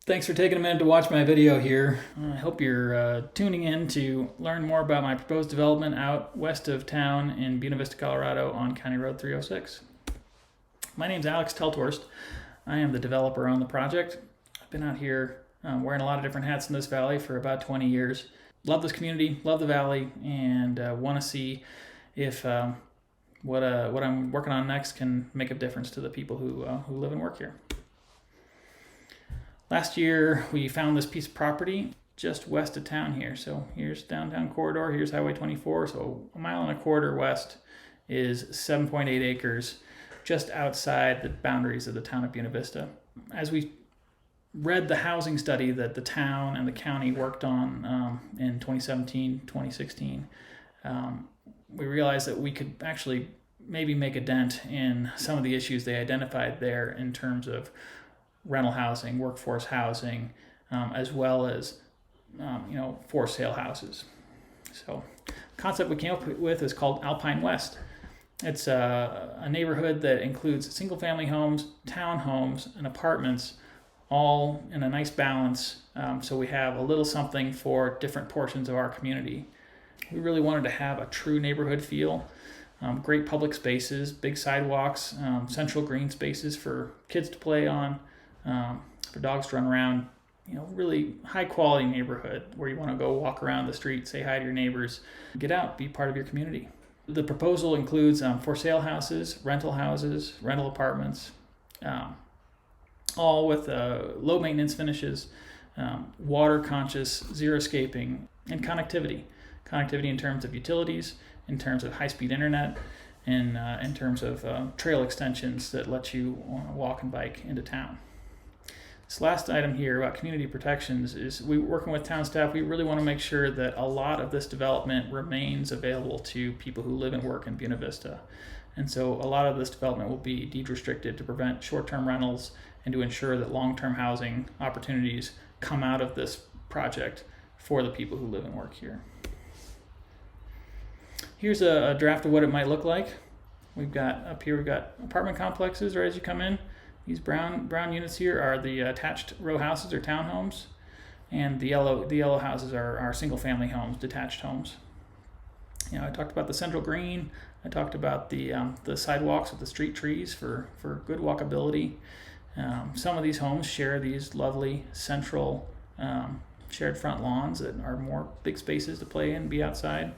Thanks for taking a minute to watch my video here. I hope you're tuning in to learn more about my proposed development out west of town in Buena Vista, Colorado on County Road 306. My name's Alex Teltorst. I am the developer on the project. I've been out here wearing a lot of different hats in this valley for about 20 years. Love this community, love the valley, and want to see if what I'm working on next can make a difference to the people who live and work here. Last year, we found this piece of property just west of town here. So here's downtown corridor, here's Highway 24. So 1.25 miles west is 7.8 acres just outside the boundaries of the town of Buena Vista. As we read the housing study that the town and the county worked on in 2017, 2016, we realized that we could actually maybe make a dent in some of the issues they identified there in terms of rental housing, workforce housing, as well as for sale houses. So the concept we came up with is called Alpine West. It's a neighborhood that includes single family homes, townhomes, and apartments, all in a nice balance. So we have a little something for different portions of our community. We really wanted to have a true neighborhood feel. Great public spaces, big sidewalks, central green spaces for kids to play on, for dogs to run around. Really high quality neighborhood where you want to go walk around the street, say hi to your neighbors, get out, be part of your community. The proposal includes for sale houses, rental apartments, all with low maintenance finishes, water conscious, zero escaping, and connectivity. Connectivity in terms of utilities, in terms of high-speed internet, and in terms of trail extensions that let you walk and bike into town. This last item here about community protections is working with town staff. We really want to make sure that a lot of this development remains available to people who live and work in Buena Vista. And so a lot of this development will be deed restricted to prevent short-term rentals and to ensure that long-term housing opportunities come out of this project for the people who live and work here. Here's a draft of what it might look like. We've got apartment complexes right as you come in. These brown units here are the attached row houses or townhomes, and the yellow houses are single family homes, detached homes. I talked about the central green. I talked about the sidewalks with the street trees for good walkability. Some of these homes share these lovely central shared front lawns that are more big spaces to play in, be outside.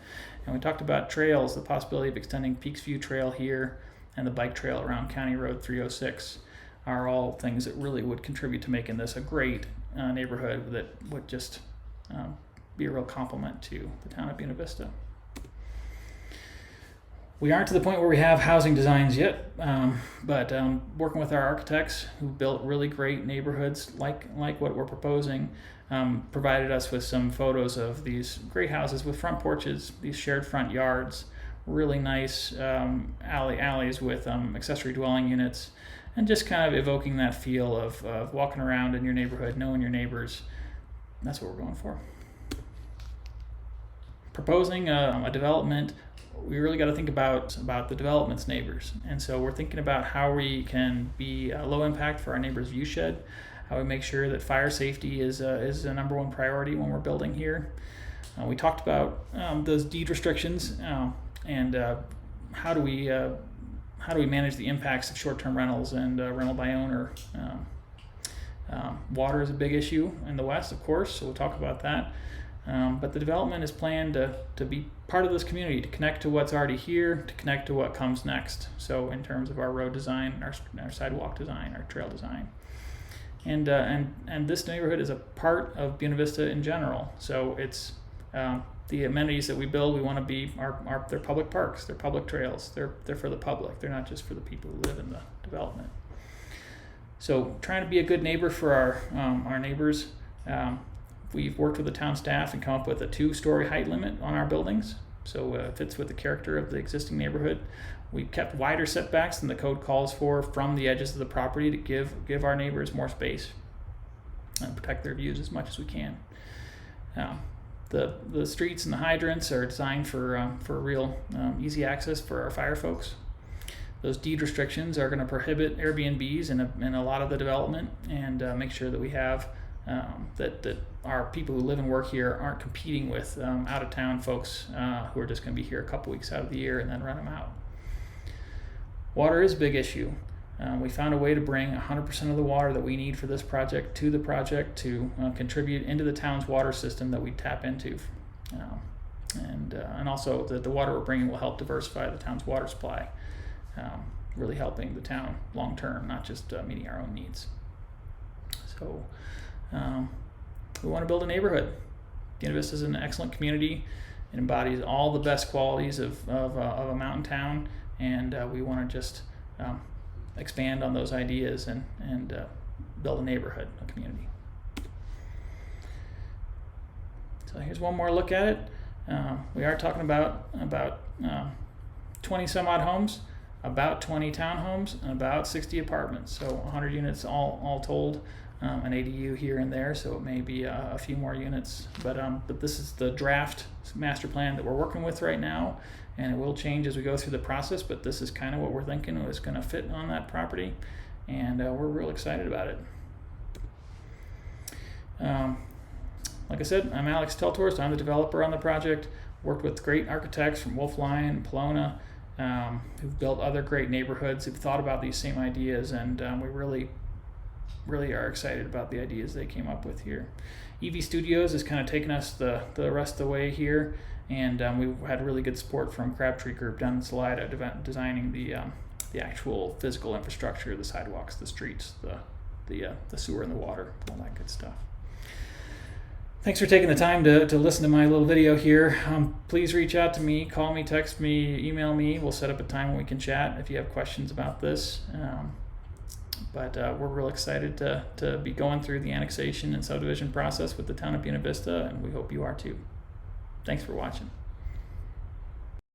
And we talked about trails, the possibility of extending Peaks View Trail here and the bike trail around County Road 306 are all things that really would contribute to making this a great neighborhood that would just be a real compliment to the town of Buena Vista. We aren't to the point where we have housing designs yet, but working with our architects who built really great neighborhoods like what we're proposing, provided us with some photos of these great houses with front porches, these shared front yards, really nice alleys with accessory dwelling units, and just kind of evoking that feel of walking around in your neighborhood, knowing your neighbors. That's what we're going for. Proposing a development, we really got to think about the development's neighbors. And so we're thinking about how we can be low impact for our neighbors' view shed, how we make sure that fire safety is a number one priority when we're building here. We talked about those deed restrictions and how do we manage the impacts of short-term rentals and rental by owner. Water is a big issue in the West, of course, so we'll talk about that. But the development is planned to be part of this community, to connect to what's already here, to connect to what comes next. So in terms of our road design, our sidewalk design, our trail design. And this neighborhood is a part of Buena Vista in general. So it's the amenities that we build. We want to be they're public parks, they're public trails, they're for the public. They're not just for the people who live in the development. So trying to be a good neighbor for our neighbors. We've worked with the town staff and come up with a 2-story height limit on our buildings. So it fits with the character of the existing neighborhood. We kept wider setbacks than the code calls for from the edges of the property to give our neighbors more space and protect their views as much as we can. The streets and the hydrants are designed for real easy access for our fire folks. Those deed restrictions are going to prohibit Airbnbs in a lot of the development and make sure that we have that our people who live and work here aren't competing with out-of-town folks who are just going to be here a couple weeks out of the year and then run them out. Water is a big issue. We found a way to bring 100% of the water that we need for this project to the project to contribute into the town's water system that we tap into. And also the water we're bringing will help diversify the town's water supply, really helping the town long term, not just meeting our own needs. So we want to build a neighborhood. Buena Vista is an excellent community. It embodies all the best qualities of a mountain town, and we want to just expand on those ideas and build a neighborhood, a community. So here's one more look at it. We are talking about 20 some odd homes, about 20 townhomes, and about 60 apartments. So 100 units all told, an ADU here and there. So it may be a few more units, but this is the draft master plan that we're working with right now, and it will change as we go through the process. But this is kind of what we're thinking is going to fit on that property, and we're real excited about it. Like I said, I'm Alex Teltor, so I'm the developer on the project. Worked with great architects from Wolf Lion, Pelona, who've built other great neighborhoods, who've thought about these same ideas, and we really are excited about the ideas they came up with here. EV Studios has kind of taken us the rest of the way here, and we've had really good support from Crabtree Group down in Salida, designing the actual physical infrastructure, the sidewalks, the streets, the sewer and the water, all that good stuff. Thanks for taking the time to listen to my little video here. Please reach out to me, call me, text me, email me. We'll set up a time when we can chat if you have questions about this. But we're real excited to be going through the annexation and subdivision process with the town of Buena Vista, and we hope you are too. Thanks for watching.